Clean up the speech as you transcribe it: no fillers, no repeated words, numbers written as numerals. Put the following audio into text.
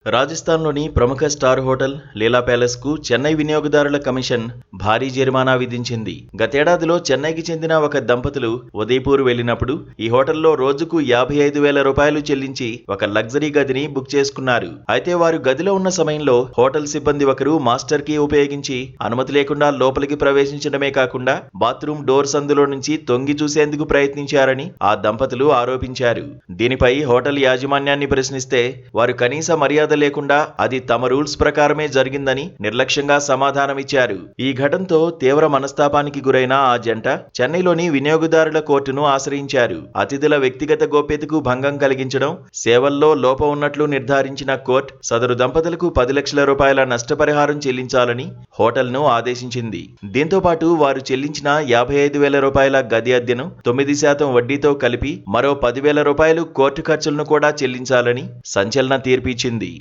రాజస్థాన్లోని ప్రముఖ star hotel లీలా ప్యాలెస్కు చెన్నై వినియోగదారుల కమిషన్ భారీ జరిమానా విధించింది. గతేడాదిలో చెన్నైకి చెందిన ఒక దంపతులు ఉదయపూర్ వెళ్లినప్పుడు ఈ హోటల్లో రోజుకు 55,000 రూపాయలు చెల్లించి ఒక లగ్జరీ గదిని బుక్ చేసుకున్నారు. అయితే వారు గదిలో ఉన్న సమయంలో హోటల్ సిబ్బంది ఒకరు మాస్టర్ కీ ఉపయోగించి అనుమతి లేకుండా లోపలికి ప్రవేశించడమే కాకుండా బాత్రూమ్ డోర్ సందులో నుంచి తొంగి చూసేందుకు ప్రయత్నించారని ఆ దంపతులు ఆరోపించారు. దీనిపై హోటల్ యాజమాన్యాన్ని ప్రశ్నిస్తే వారు కనీస మర్యాద లేకుండా అది తమ రూల్స్ ప్రకారమే జరిగిందని నిర్లక్ష్యంగా సమాధానమిచ్చారు. ఈ ఘటనతో తీవ్ర మనస్తాపానికి గురైన ఆ జంట చెన్నైలోని వినియోగదారుల కోర్టును ఆశ్రయించారు. అతిథుల వ్యక్తిగత గోప్యతకు భంగం కలిగించడం, సేవల్లో లోపం ఉన్నట్లు నిర్ధారించిన కోర్టు సదరు దంపతులకు 10 లక్షల రూపాయల నష్టపరిహారం చెల్లించాలని హోటల్ను ఆదేశించింది. దీంతో పాటు వారు చెల్లించిన 55,000 రూపాయల గది అద్దెను 9% వడ్డీతో కలిపి మరో 10,000 రూపాయలు కోర్టు ఖర్చులను కూడా చెల్లించాలని సంచలన తీర్పు ఇచ్చింది.